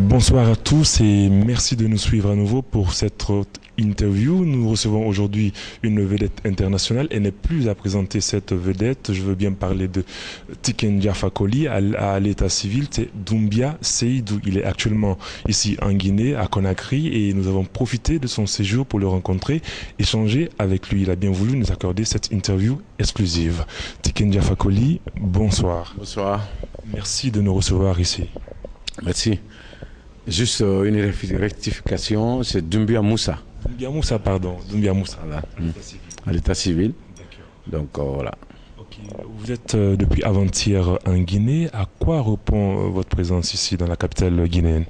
Bonsoir à tous et merci de nous suivre à nouveau pour cette interview. Nous recevons aujourd'hui une vedette internationale. Elle n'est plus à présenter cette vedette. Je veux bien parler de Tiken Jah Fakoly à l'état civil. C'est Doumbia Seydou. Il est actuellement ici en Guinée, à Conakry, et nous avons profité de son séjour pour le rencontrer, échanger avec lui. Il a bien voulu nous accorder cette interview exclusive. Tiken Jah Fakoly, bonsoir. Bonsoir. Merci de nous recevoir ici. Merci. Juste une rectification, c'est Doumbia Moussa. Doumbia Moussa, pardon. Doumbia Moussa. Voilà. À l'état civil. Donc voilà. Okay. Vous êtes depuis avant-hier en Guinée. À quoi répond votre présence ici dans la capitale guinéenne?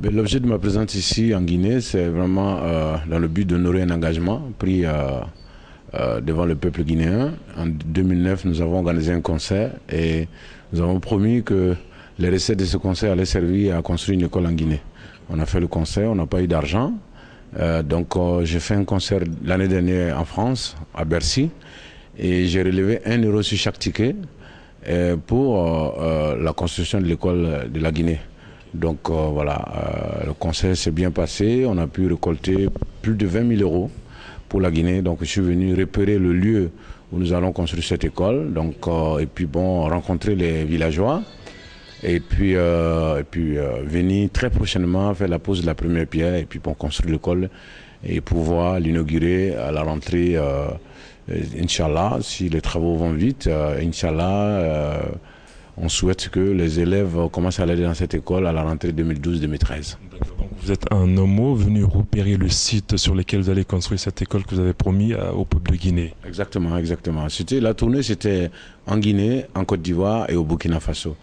L'objet de ma présence ici en Guinée, c'est vraiment dans le but d'honorer un engagement pris devant le peuple guinéen. En 2009, nous avons organisé un concert et nous avons promis que les recettes de ce concert allaient servir à construire une école en Guinée. On a fait le concert, on n'a pas eu d'argent. Donc j'ai fait un concert l'année dernière en France, à Bercy, et j'ai relevé 1 euro sur chaque ticket pour la construction de l'école de la Guinée. Donc voilà, le concert s'est bien passé, on a pu récolter plus de 20 000 euros pour la Guinée. Donc je suis venu repérer le lieu où nous allons construire cette école, donc, et puis bon, rencontrer les villageois. Et puis venir très prochainement faire la pose de la première pierre et puis pour construire l'école et pouvoir l'inaugurer à la rentrée, Inch'Allah, si les travaux vont vite, Inch'Allah, on souhaite que les élèves commencent à aller dans cette école à la rentrée 2012-2013. Donc vous êtes un homo venu repérer le site sur lequel vous allez construire cette école que vous avez promis au peuple de Guinée. Exactement, exactement. La tournée, c'était en Guinée, en Côte d'Ivoire et au Burkina Faso.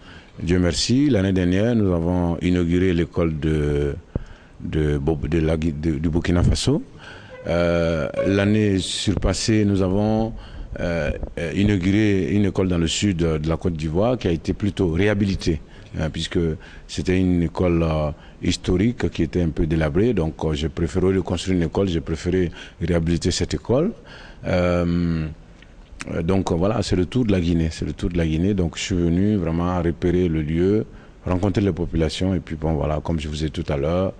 Dieu merci, l'année dernière, nous avons inauguré l'école du Burkina Faso. L'année surpassée, nous avons inauguré une école dans le sud de la Côte d'Ivoire qui a été plutôt réhabilitée, puisque c'était une école historique qui était un peu délabrée. Donc j'ai préféré reconstruire une école, j'ai préféré réhabiliter cette école. Donc voilà, c'est le tour de la Guinée, Donc je suis venu vraiment repérer le lieu, rencontrer les populations et puis bon voilà, comme je vous ai dit tout à l'heure,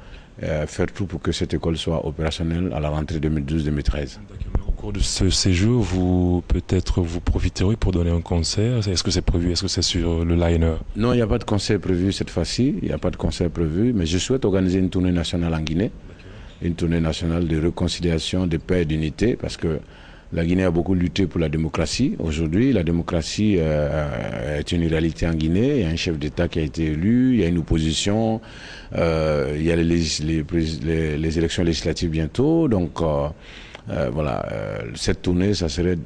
faire tout pour que cette école soit opérationnelle à la rentrée 2012-2013. Au cours de ce séjour, vous profiterez pour donner un concert. Est-ce que c'est prévu? Est-ce que c'est sur le liner? Non, il n'y a pas de concert prévu cette fois-ci. Il n'y a pas de concert prévu, mais je souhaite organiser une tournée nationale en Guinée, une tournée nationale de réconciliation, de paix et d'unité, parce que la Guinée a beaucoup lutté pour la démocratie. Aujourd'hui, la démocratie est une réalité en Guinée. Il y a un chef d'État qui a été élu, il y a une opposition, il y a les élections législatives bientôt. Donc voilà, cette tournée, ça serait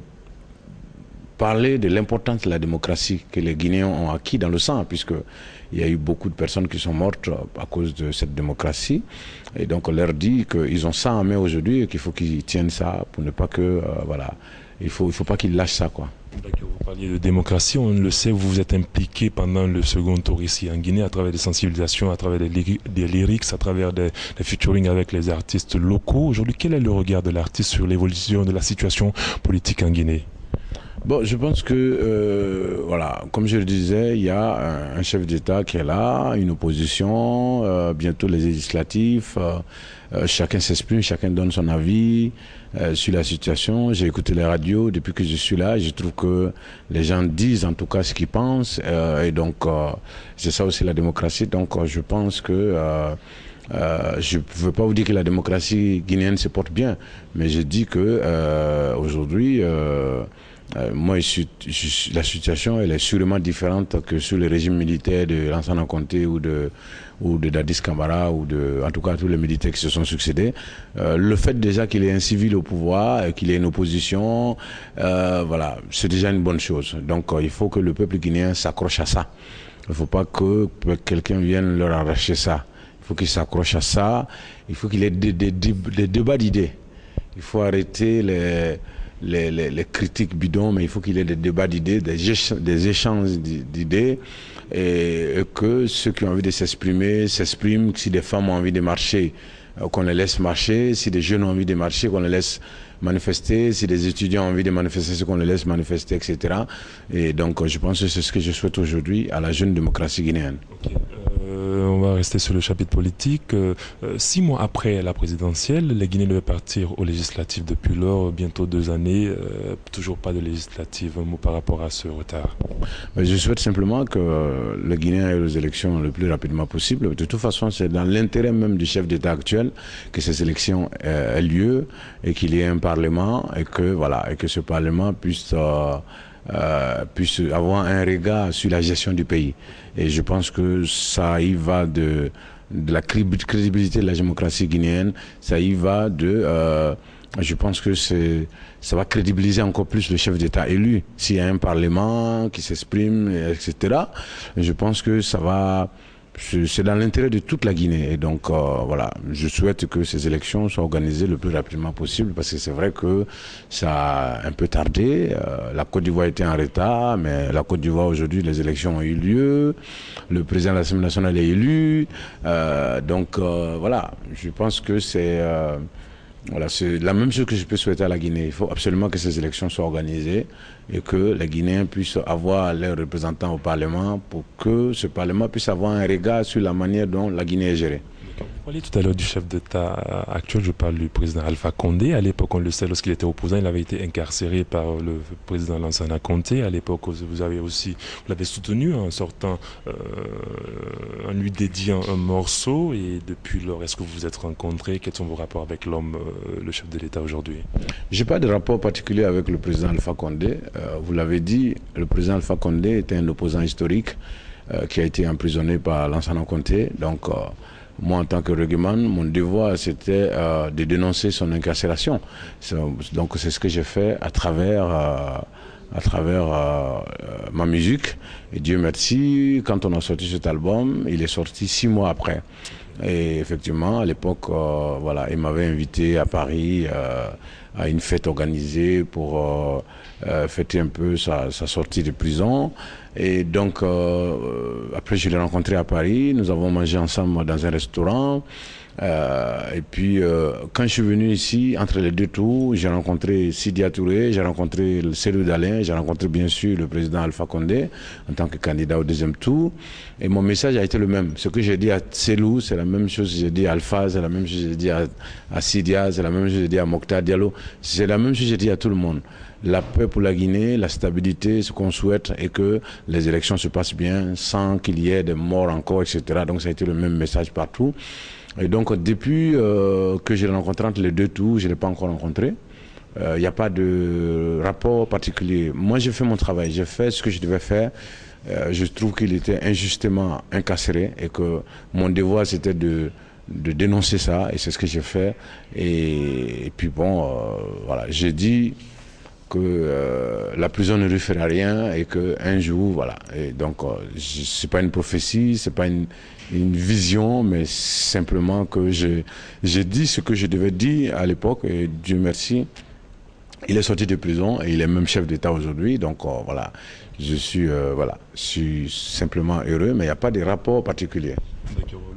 parler de l'importance de la démocratie que les Guinéens ont acquis dans le sang, puisqu'il y a eu beaucoup de personnes qui sont mortes à cause de cette démocratie. Et donc on leur dit qu'ils ont ça en main aujourd'hui et qu'il faut qu'ils tiennent ça pour ne pas que... voilà, il faut pas qu'ils lâchent ça, quoi. Vous parliez de démocratie, on le sait, vous vous êtes impliqué pendant le second tour ici en Guinée à travers des sensibilisations, à travers des lyrics, à travers des featuring avec les artistes locaux. Aujourd'hui, quel est le regard de l'artiste sur l'évolution de la situation politique en Guinée? Bon, je pense que, voilà, comme je le disais, il y a un chef d'État qui est là, une opposition, bientôt les législatifs, chacun s'exprime, chacun donne son avis sur la situation. J'ai écouté les radios depuis que je suis là, je trouve que les gens disent en tout cas ce qu'ils pensent, et donc c'est ça aussi la démocratie, donc je pense que... je ne veux pas vous dire que la démocratie guinéenne se porte bien, mais je dis que aujourd'hui... moi, la situation elle est sûrement différente que sous le régime militaire de Lansana Conté ou de Dadis Camara ou en tout cas tous les militaires qui se sont succédés. Le fait déjà qu'il ait un civil au pouvoir, qu'il ait une opposition, voilà, c'est déjà une bonne chose. Donc il faut que le peuple guinéen s'accroche à ça. Il ne faut pas que quelqu'un vienne leur arracher ça. Il faut qu'il s'accroche à ça. Il faut qu'il ait des débats d'idées. Il faut arrêter les critiques bidons, mais il faut qu'il y ait des débats d'idées, des échanges d'idées, et que ceux qui ont envie de s'exprimer s'expriment. Si des femmes ont envie de marcher, qu'on les laisse marcher. Si des jeunes ont envie de marcher, qu'on les laisse manifester. Si des étudiants ont envie de manifester, qu'on les laisse manifester, etc. Et donc je pense que c'est ce que je souhaite aujourd'hui à la jeune démocratie guinéenne. Okay. On va rester sur le chapitre politique. 6 mois après la présidentielle, les Guinéens devaient partir aux législatives depuis lors, bientôt 2 années, toujours pas de législatives. Un mot par rapport à ce retard? Je souhaite simplement que les Guinéens aient les élections le plus rapidement possible. De toute façon, c'est dans l'intérêt même du chef d'État actuel que ces élections aient lieu et qu'il y ait un parlement et que ce parlement puisse avoir un regard sur la gestion du pays. Et je pense que ça y va de la crédibilité de la démocratie guinéenne, ça y va je pense que ça va crédibiliser encore plus le chef d'État élu. S'il y a un parlement qui s'exprime, etc., je pense que c'est dans l'intérêt de toute la Guinée. Et donc, voilà, je souhaite que ces élections soient organisées le plus rapidement possible parce que c'est vrai que ça a un peu tardé. La Côte d'Ivoire était en retard, mais la Côte d'Ivoire, aujourd'hui, les élections ont eu lieu. Le président de l'Assemblée nationale est élu. Donc, voilà, je pense que c'est la même chose que je peux souhaiter à la Guinée. Il faut absolument que ces élections soient organisées et que les Guinéens puissent avoir leurs représentants au Parlement pour que ce Parlement puisse avoir un regard sur la manière dont la Guinée est gérée. Vous parliez tout à l'heure du chef d'État actuel, je parle du président Alpha Condé. À l'époque, on le sait, lorsqu'il était opposant, il avait été incarcéré par le président Lansana Conté. À l'époque, vous l'avez soutenu en sortant, en lui dédiant un morceau. Et depuis lors, est-ce que vous vous êtes rencontrés? Quels sont vos rapports avec l'homme, le chef de l'État aujourd'hui? Je n'ai pas de rapport particulier avec le président Alpha Condé. Vous l'avez dit, le président Alpha Condé était un opposant historique qui a été emprisonné par Lansana Conté. Donc, moi, en tant que rugbyman, mon devoir, c'était de dénoncer son incarcération. Donc, c'est ce que j'ai fait à travers ma musique. Et Dieu merci, quand on a sorti cet album, il est sorti 6 mois après. Et effectivement, à l'époque, il m'avait invité à Paris à une fête organisée pour fêter un peu sa sortie de prison. Et donc, après, je l'ai rencontré à Paris. Nous avons mangé ensemble dans un restaurant. Et puis, quand je suis venu ici, entre les deux tours, j'ai rencontré Sidia Touré, j'ai rencontré Cellou Dalein, j'ai rencontré bien sûr le président Alpha Condé en tant que candidat au deuxième tour. Et mon message a été le même. Ce que j'ai dit à Cellou, c'est la même chose que j'ai dit à Alpha, c'est la même chose que j'ai dit à Sidia, c'est la même chose que j'ai dit à Mokhtar Diallo. C'est la même chose que j'ai dit à tout le monde. La paix pour la Guinée, la stabilité, ce qu'on souhaite est que les élections se passent bien sans qu'il y ait des morts encore, etc. Donc ça a été le même message partout. Et donc depuis que je l'ai rencontré entre les deux tours, je ne l'ai pas encore rencontré. Il n'y a pas de rapport particulier. Moi, j'ai fait mon travail, j'ai fait ce que je devais faire. Je trouve qu'il était injustement incarcéré et que mon devoir, c'était de dénoncer ça. Et c'est ce que j'ai fait. Et puis bon, voilà, j'ai dit que la prison ne lui fera rien et qu'un jour, voilà. Et donc, c'est pas une prophétie, c'est pas une vision, mais simplement que j'ai dit ce que je devais dire à l'époque et Dieu merci, il est sorti de prison et il est même chef d'État aujourd'hui. Donc, voilà, je suis simplement heureux, mais il n'y a pas de rapport particulier.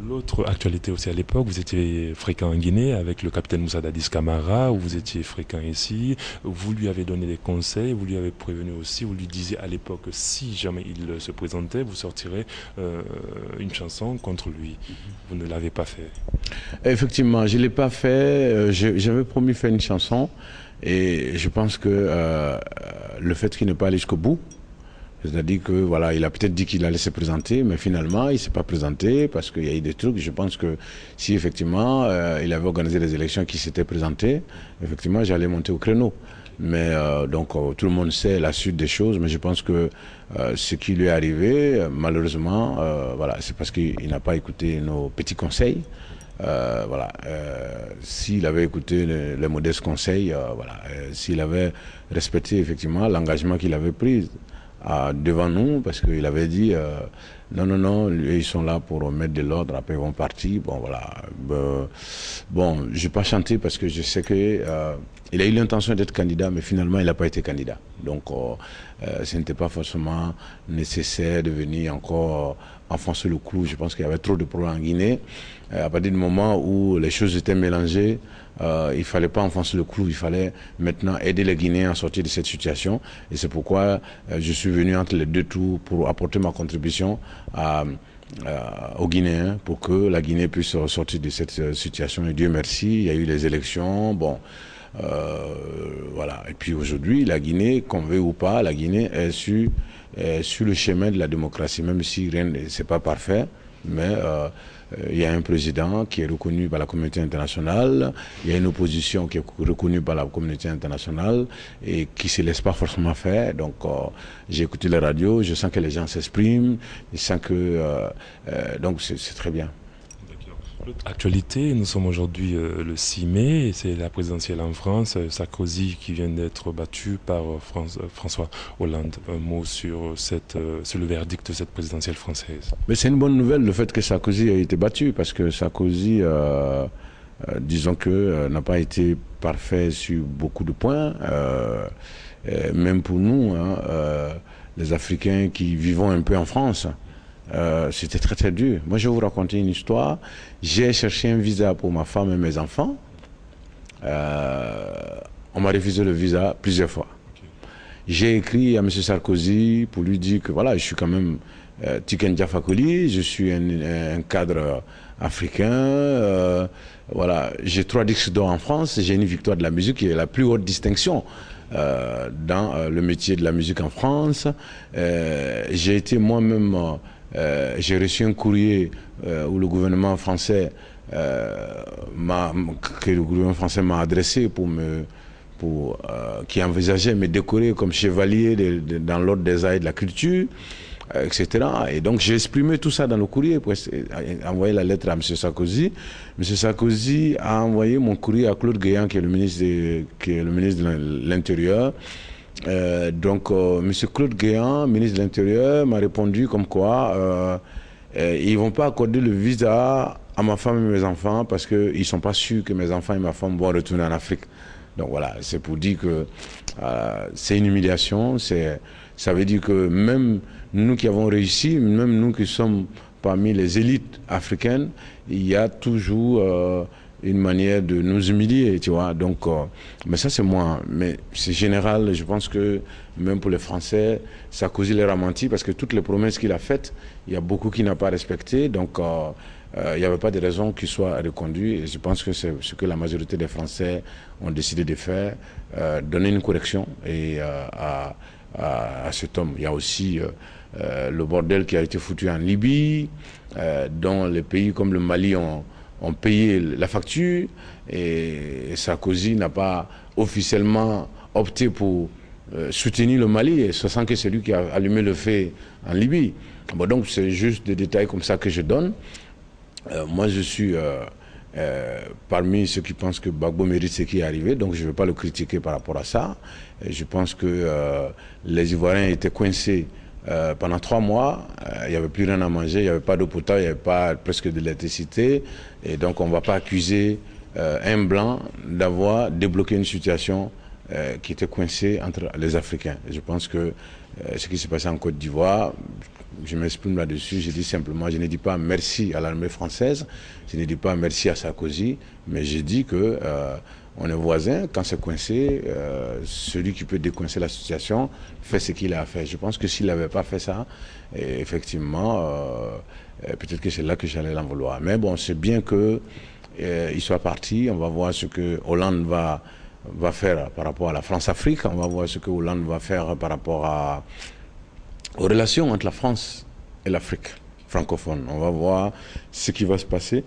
L'autre actualité aussi à l'époque, vous étiez fréquent en Guinée avec le capitaine Moussa Dadis Camara, où vous étiez fréquent ici, vous lui avez donné des conseils, vous lui avez prévenu aussi, vous lui disiez à l'époque que si jamais il se présentait, vous sortirez une chanson contre lui. Vous ne l'avez pas fait. Effectivement, je ne l'ai pas fait. J'avais promis de faire une chanson et je pense que le fait qu'il n'est pas allé jusqu'au bout, c'est-à-dire que voilà, il a peut-être dit qu'il allait se présenter, mais finalement, il ne s'est pas présenté parce qu'il y a eu des trucs. Je pense que si effectivement il avait organisé les élections qui s'étaient présentées, effectivement, j'allais monter au créneau. Mais donc tout le monde sait la suite des choses, mais je pense que ce qui lui est arrivé, malheureusement, voilà, c'est parce qu'il n'a pas écouté nos petits conseils. S'il avait écouté les modestes conseils, s'il avait respecté effectivement l'engagement qu'il avait pris devant nous, parce qu'il avait dit non, ils sont là pour mettre de l'ordre, après ils vont partir. Bon, voilà. Bon, je n'ai pas chanté parce que je sais que il a eu l'intention d'être candidat, mais finalement, il n'a pas été candidat. Donc, ce n'était pas forcément nécessaire de venir encore enfoncer le clou. Je pense qu'il y avait trop de problèmes en Guinée. À partir du moment où les choses étaient mélangées, il ne fallait pas enfoncer le clou. Il fallait maintenant aider les Guinéens à sortir de cette situation. Et c'est pourquoi je suis venu entre les deux tours pour apporter ma contribution à aux Guinéens pour que la Guinée puisse sortir de cette situation. Et Dieu merci, il y a eu les élections. Bon, voilà. Et puis aujourd'hui, la Guinée, qu'on veuille ou pas, la Guinée est sur le chemin de la démocratie, même si rien c'est pas parfait, mais il y a un président qui est reconnu par la communauté internationale, il y a une opposition qui est reconnue par la communauté internationale et qui ne se laisse pas forcément faire. Donc j'ai écouté la radio, je sens que les gens s'expriment, je sens que donc c'est très bien. Actualité, nous sommes aujourd'hui le 6 mai, c'est la présidentielle en France, Sarkozy qui vient d'être battu par François Hollande. Un mot sur le verdict de cette présidentielle française. Mais c'est une bonne nouvelle le fait que Sarkozy ait été battu, parce que Sarkozy, disons que n'a pas été parfait sur beaucoup de points, même pour nous, hein, les Africains qui vivons un peu en France. C'était très très dur. Moi je vais vous raconter une histoire. J'ai cherché un visa pour ma femme et mes enfants. On m'a refusé le visa plusieurs fois. Okay. J'ai écrit à M. Sarkozy pour lui dire que voilà, je suis quand même Tiken Jah Fakoly, je suis un cadre africain. Voilà, j'ai 3 disques d'or en France, j'ai une victoire de la musique qui est la plus haute distinction dans le métier de la musique en France. J'ai été moi-même... j'ai reçu un courrier où le gouvernement français m'a adressé qui envisageait me décorer comme chevalier dans l'ordre des arts et de la culture, etc. Et donc j'ai exprimé tout ça dans le courrier pour envoyer la lettre à M. Sarkozy. M. Sarkozy a envoyé mon courrier à Claude Guéant, qui est le ministre de l'Intérieur. Donc, M. Claude Guéant, ministre de l'Intérieur, m'a répondu comme quoi ils ne vont pas accorder le visa à ma femme et mes enfants parce qu'ils ne sont pas sûrs que mes enfants et ma femme vont retourner en Afrique. Donc voilà, c'est pour dire que c'est une humiliation. Ça veut dire que même nous qui avons réussi, même nous qui sommes parmi les élites africaines, il y a toujours... une manière de nous humilier, tu vois. Donc, mais ça c'est moi. Mais c'est général, je pense que même pour les Français, Sarkozy leur a menti parce que toutes les promesses qu'il a faites, il y a beaucoup qui n'a pas respecté. Donc, il n'y avait pas de raison qu'il soit reconduit. Et je pense que c'est ce que la majorité des Français ont décidé de faire, donner une correction à cet homme. Il y a aussi le bordel qui a été foutu en Libye, dont les pays comme le Mali ont payé la facture, et Sarkozy n'a pas officiellement opté pour soutenir le Mali, et sachant que c'est lui qui a allumé le feu en Libye. Bon, donc c'est juste des détails comme ça que je donne. Moi je suis parmi ceux qui pensent que Gbagbo mérite ce qui est arrivé, donc je ne vais pas le critiquer par rapport à ça. Et je pense que les Ivoiriens étaient coincés pendant 3 mois, il n'y avait plus rien à manger, il n'y avait pas d'eau potable, il n'y avait pas presque d'électricité. Et donc on ne va pas accuser un blanc d'avoir débloqué une situation qui était coincée entre les Africains. Et je pense que ce qui s'est passé en Côte d'Ivoire, je m'exprime là-dessus, je dis simplement, je ne dis pas merci à l'armée française, je ne dis pas merci à Sarkozy, mais je dis que on est voisins, quand c'est coincé, celui qui peut décoincer la situation fait ce qu'il a à faire. Je pense que s'il n'avait pas fait ça, effectivement, peut-être que c'est là que j'allais l'en vouloir. Mais bon, c'est bien qu'il soit parti. On va voir ce que Hollande va faire par rapport à la France-Afrique. On va voir ce que Hollande va faire par rapport aux relations entre la France et l'Afrique francophone. On va voir ce qui va se passer.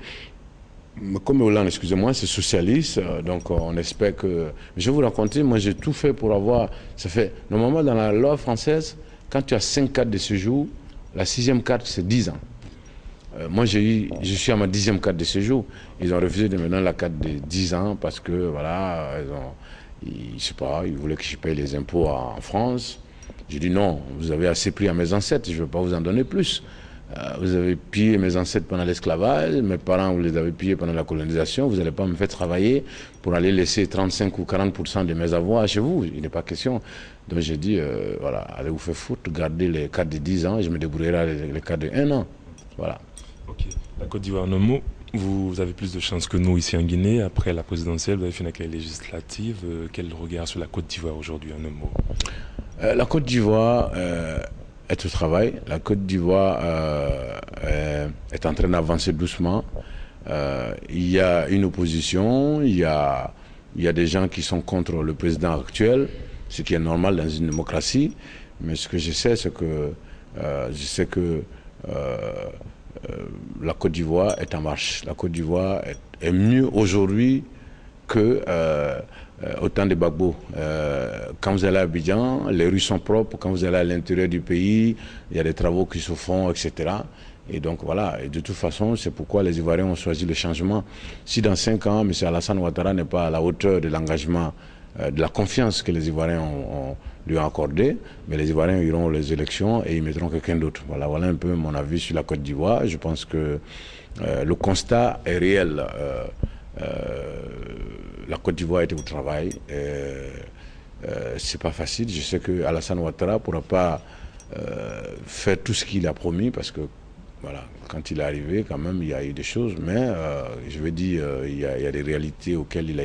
Comme Hollande, excusez-moi, c'est socialiste, donc on espère que... Je vais vous raconter, moi j'ai tout fait pour avoir... Ça fait... Normalement, dans la loi française, quand tu as 5 cartes de séjour, la 6e carte, c'est 10 ans. Moi, je suis à ma 10e carte de séjour. Ils ont refusé de me donner la carte de 10 ans parce que, voilà, je sais pas, ils voulaient que je paye les impôts en France. J'ai dit non, vous avez assez pris à mes ancêtres, je ne vais pas vous en donner plus. Vous avez pillé mes ancêtres pendant l'esclavage, mes parents vous les avez pillés pendant la colonisation, vous n'allez pas me faire travailler pour aller laisser 35 ou 40% de mes avoirs chez vous, il n'est pas question. Donc j'ai dit, voilà, allez vous faire foutre, gardez les cartes de 10 ans et je me débrouillerai les cartes de 1 an. Voilà. Ok. La Côte d'Ivoire, en un mot, vous avez plus de chance que nous ici en Guinée. Après la présidentielle, vous avez fini avec les législatives. Quel regard sur la Côte d'Ivoire aujourd'hui, en un mot? La Côte d'Ivoire est au travail. La Côte d'Ivoire est en train d'avancer doucement. Il y a une opposition, il y a des gens qui sont contre le président actuel, ce qui est normal dans une démocratie. Mais ce que je sais, c'est que la Côte d'Ivoire est en marche. La Côte d'Ivoire est mieux aujourd'hui que au temps de Gbagbo. Quand vous allez à Abidjan, les rues sont propres. Quand vous allez à l'intérieur du pays, il y a des travaux qui se font, etc. Et donc voilà, et de toute façon, c'est pourquoi les Ivoiriens ont choisi le changement. Si dans 5 ans, M. Alassane Ouattara n'est pas à la hauteur de l'engagement, de la confiance que les Ivoiriens lui ont accordé, mais les Ivoiriens iront aux élections et ils mettront quelqu'un d'autre. Voilà un peu mon avis sur la Côte d'Ivoire. Je pense que le constat est réel. La Côte d'Ivoire était au travail. C'est pas facile. Je sais que Alassane Ouattara ne pourra pas faire tout ce qu'il a promis parce que voilà, quand il est arrivé, quand même, il y a eu des choses, mais je veux dire, il y a des réalités auxquelles il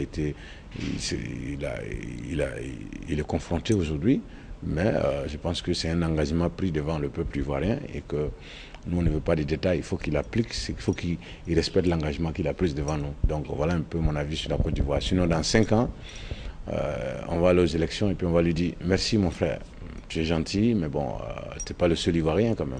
est confronté aujourd'hui. Mais je pense que c'est un engagement pris devant le peuple ivoirien et que nous, on ne veut pas des détails. Il faut qu'il applique, il faut qu'il respecte l'engagement qu'il a pris devant nous. Donc voilà un peu mon avis sur la Côte d'Ivoire. Sinon, dans 5 ans, on va aller aux élections et puis on va lui dire « Merci mon frère, tu es gentil, mais bon, tu n'es pas le seul Ivoirien quand même. »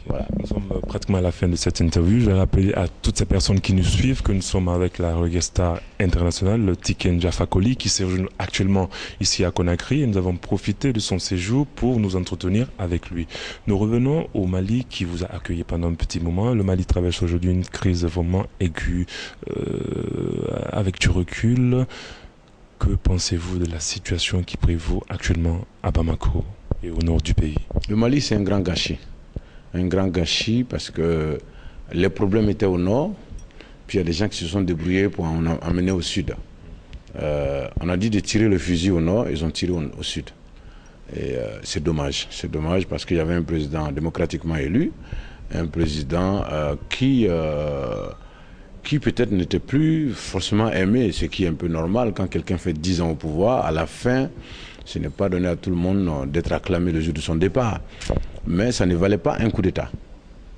Voilà. Nous sommes pratiquement à la fin de cette interview. Je vais rappeler à toutes ces personnes qui nous suivent que nous sommes avec la reggae star internationale, le Tiken Jah Fakoly, qui séjourne actuellement ici à Conakry et nous avons profité de son séjour pour nous entretenir avec lui. Nous revenons au Mali qui vous a accueilli pendant un petit moment. Le Mali traverse aujourd'hui une crise vraiment aiguë. Avec du recul, que pensez-vous de la situation qui prévaut actuellement à Bamako et au nord du pays? Le Mali, c'est un grand gâchis. Un grand gâchis parce que les problèmes étaient au nord, puis il y a des gens qui se sont débrouillés pour en amener au sud. On a dit de tirer le fusil au nord, ils ont tiré au sud. Et c'est dommage. C'est dommage parce qu'il y avait un président démocratiquement élu, un président qui peut-être n'était plus forcément aimé, ce qui est un peu normal quand quelqu'un fait 10 ans au pouvoir. À la fin, ce n'est pas donné à tout le monde d'être acclamé le jour de son départ. Mais ça ne valait pas un coup d'État.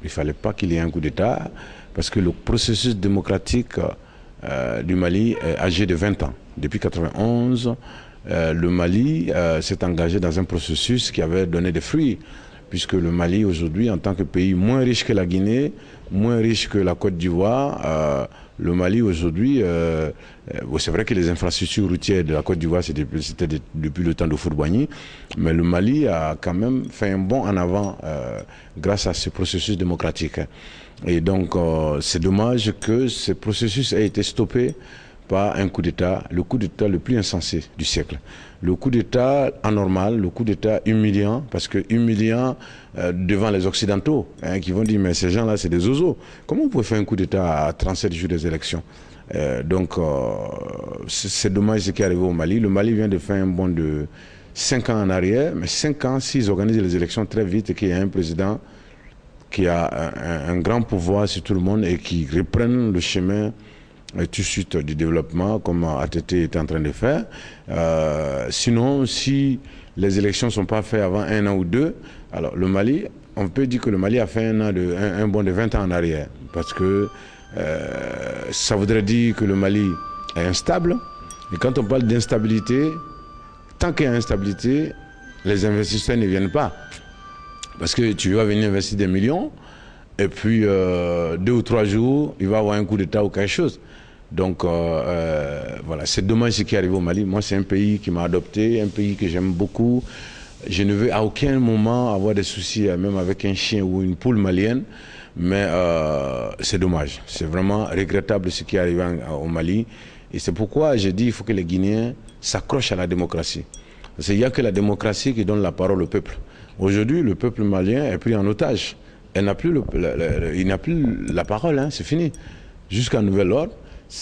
Il ne fallait pas qu'il y ait un coup d'État parce que le processus démocratique du Mali est âgé de 20 ans. Depuis 1991, le Mali s'est engagé dans un processus qui avait donné des fruits, puisque le Mali aujourd'hui, en tant que pays moins riche que la Guinée, moins riche que la Côte d'Ivoire, le Mali aujourd'hui, c'est vrai que les infrastructures routières de la Côte d'Ivoire c'était depuis le temps de Houphouët-Boigny, mais le Mali a quand même fait un bond en avant grâce à ce processus démocratique. Et donc c'est dommage que ce processus ait été stoppé par un coup d'État, le coup d'État le plus insensé du siècle. Le coup d'État anormal, le coup d'État humiliant, parce que humiliant devant les Occidentaux, qui vont dire mais ces gens-là c'est des zozos. Comment vous pouvez faire un coup d'État à 37 jours des élections? Donc c'est dommage ce qui est arrivé au Mali. Le Mali vient de faire un bond de 5 ans en arrière, mais 5 ans s'ils organisent les élections très vite et qu'il y a un président qui a un grand pouvoir sur tout le monde et qui reprenne le chemin tout de suite du développement comme ATT est en train de faire. Sinon, si les élections ne sont pas faites avant 1 an ou 2, alors le Mali, on peut dire que le Mali a fait un bond de 20 ans en arrière. Parce que ça voudrait dire que le Mali est instable. Et quand on parle d'instabilité, tant qu'il y a instabilité, les investisseurs ne viennent pas. Parce que tu vas venir investir des millions, et puis 2 ou 3 jours, il va y avoir un coup d'État ou quelque chose. Donc voilà, c'est dommage ce qui arrive au Mali. Moi, c'est un pays qui m'a adopté, un pays que j'aime beaucoup. Je ne veux à aucun moment avoir des soucis, même avec un chien ou une poule malienne. Mais c'est dommage. C'est vraiment regrettable ce qui arrive au Mali. Et c'est pourquoi j'ai dit qu'il faut que les Guinéens s'accrochent à la démocratie. Parce qu'il n'y a que la démocratie qui donne la parole au peuple. Aujourd'hui, le peuple malien est pris en otage. Il n'a plus la parole, hein, c'est fini. Jusqu'à nouvel ordre,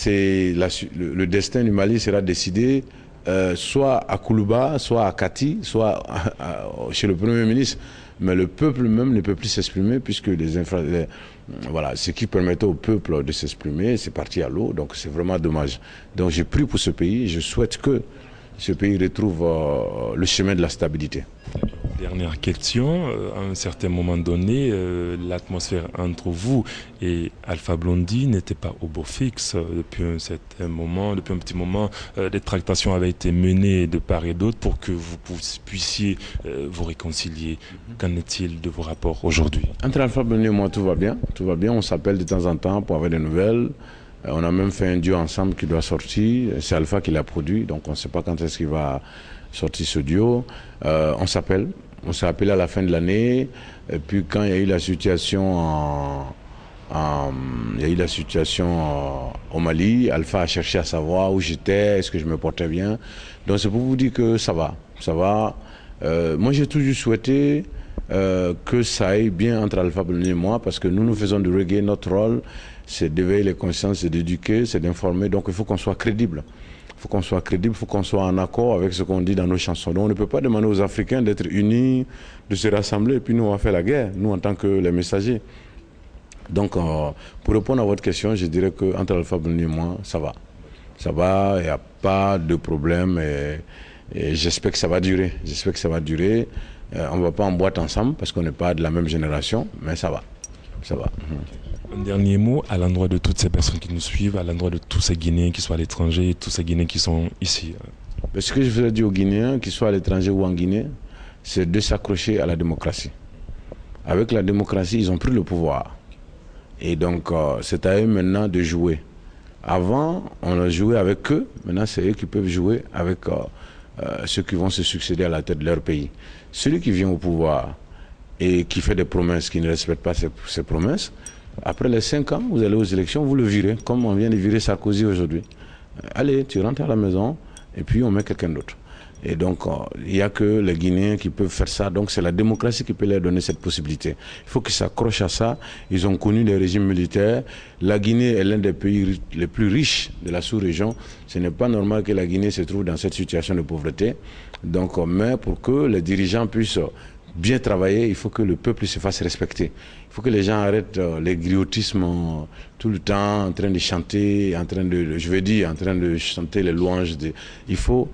le destin du Mali sera décidé soit à Koulouba, soit à Kati, soit chez le Premier ministre. Mais le peuple même ne peut plus s'exprimer puisque voilà, ce qui permettait au peuple de s'exprimer, c'est parti à l'eau. Donc c'est vraiment dommage. Donc j'ai pris pour ce pays. Je souhaite que ce pays retrouve le chemin de la stabilité. Dernière question, à un certain moment donné, l'atmosphère entre vous et Alpha Blondy n'était pas au beau fixe. Depuis un certain moment, depuis un petit moment, des tractations avaient été menées de part et d'autre pour que vous puissiez vous réconcilier. Qu'en est-il de vos rapports aujourd'hui? Entre Alpha Blondy et moi, tout va bien. Tout va bien. On s'appelle de temps en temps pour avoir des nouvelles. On a même fait un duo ensemble qui doit sortir. C'est Alpha qui l'a produit, donc on ne sait pas quand est-ce qu'il va sortir ce duo. On s'appelle. On s'est appelé à la fin de l'année. Et puis quand il y a eu la situation au Mali, Alpha a cherché à savoir où j'étais, est-ce que je me portais bien. Donc c'est pour vous dire que ça va. Ça va. Moi j'ai toujours souhaité que ça aille bien entre Alpha Blondy et moi, parce que nous faisons du reggae, notre rôle c'est d'éveiller les consciences, c'est d'éduquer, c'est d'informer, donc il faut qu'on soit crédible. Il faut qu'on soit crédible, il faut qu'on soit en accord avec ce qu'on dit dans nos chansons. Donc on ne peut pas demander aux Africains d'être unis, de se rassembler, et puis nous on va faire la guerre, nous en tant que les messagers. Donc pour répondre à votre question, je dirais qu'entre Alpha Blondy et moi, ça va. Ça va, il n'y a pas de problème, et j'espère que ça va durer. J'espère que ça va durer. On ne va pas en boîte ensemble, parce qu'on n'est pas de la même génération, mais ça va. Ça va. Un dernier mot à l'endroit de toutes ces personnes qui nous suivent, à l'endroit de tous ces Guinéens qui sont à l'étranger et tous ces Guinéens qui sont ici. Ce que je voudrais dire aux Guinéens, qu'ils soient à l'étranger ou en Guinée, c'est de s'accrocher à la démocratie. Avec la démocratie, ils ont pris le pouvoir. Et donc, c'est à eux maintenant de jouer. Avant, on a joué avec eux. Maintenant, c'est eux qui peuvent jouer avec ceux qui vont se succéder à la tête de leur pays. Celui qui vient au pouvoir et qui fait des promesses, qui ne respecte pas ses promesses, après les 5 ans, vous allez aux élections, vous le virez, comme on vient de virer Sarkozy aujourd'hui. Allez, tu rentres à la maison et puis on met quelqu'un d'autre. Et donc, il n'y a que les Guinéens qui peuvent faire ça. Donc, c'est la démocratie qui peut leur donner cette possibilité. Il faut qu'ils s'accrochent à ça. Ils ont connu les régimes militaires. La Guinée est l'un des pays les plus riches de la sous-région. Ce n'est pas normal que la Guinée se trouve dans cette situation de pauvreté. Donc, mais pour que les dirigeants puissent bien travailler, il faut que le peuple se fasse respecter. Il faut que les gens arrêtent les griotismes tout le temps, en train de chanter, en train de chanter les louanges. Il faut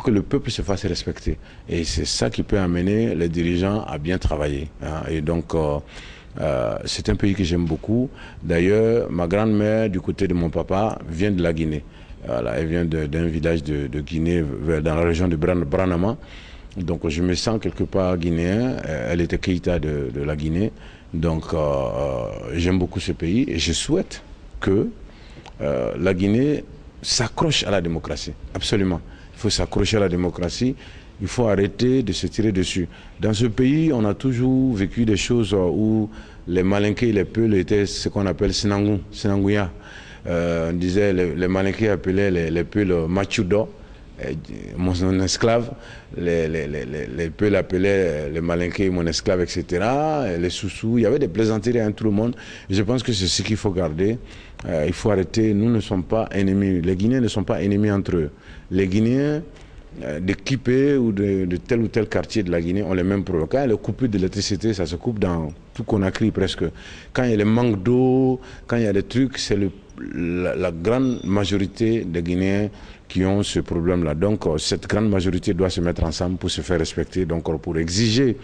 que le peuple se fasse respecter. Et c'est ça qui peut amener les dirigeants à bien travailler. Hein. Et donc, c'est un pays que j'aime beaucoup. D'ailleurs, ma grand-mère, du côté de mon papa, vient de la Guinée. Voilà, elle vient d'un village de Guinée, dans la région de Branama. Donc je me sens quelque part guinéen. Elle était Keïta de la Guinée. Donc j'aime beaucoup ce pays et je souhaite que la Guinée s'accroche à la démocratie. Absolument. Il faut s'accrocher à la démocratie. Il faut arrêter de se tirer dessus. Dans ce pays, on a toujours vécu des choses où les Malinké et les Peuls étaient ce qu'on appelle Sinangouya. On disait, les Malinké appelaient les Peuls Machudo. Mon esclave, les Peuls appelaient les Malinké mon esclave, etc. Les Soussous, il y avait des plaisanteries entre tout le monde. Et je pense que c'est ce qu'il faut garder. Il faut arrêter. Nous ne sommes pas ennemis. Les Guinéens ne sont pas ennemis entre eux. Les Guinéens de Kipé ou de tel ou tel quartier de la Guinée ont les mêmes problèmes. Quand il y a le coupure d'électricité, ça se coupe dans tout Conakry presque. Quand il y a le manque d'eau, quand il y a des trucs, c'est la grande majorité des Guinéens qui ont ce problème-là. Donc, cette grande majorité doit se mettre ensemble pour se faire respecter, donc pour exiger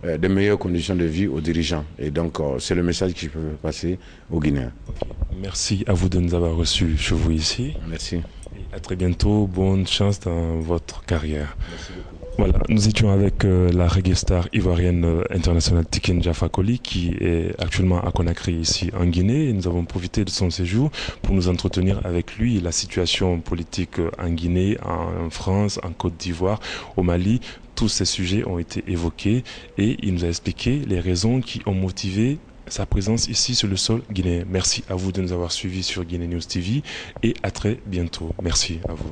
de meilleures conditions de vie aux dirigeants. Et donc, c'est le message que je peux passer aux Guinéens. Merci à vous de nous avoir reçus chez vous ici. Merci. Et à très bientôt. Bonne chance dans votre carrière. Merci beaucoup. Voilà, nous étions avec la reggae star ivoirienne internationale Tiken Jah Fakoly qui est actuellement à Conakry ici en Guinée et nous avons profité de son séjour pour nous entretenir avec lui la situation politique en Guinée, en France, en Côte d'Ivoire, au Mali. Tous ces sujets ont été évoqués et il nous a expliqué les raisons qui ont motivé sa présence ici sur le sol guinéen. Merci à vous de nous avoir suivis sur Guinée News TV et à très bientôt. Merci à vous.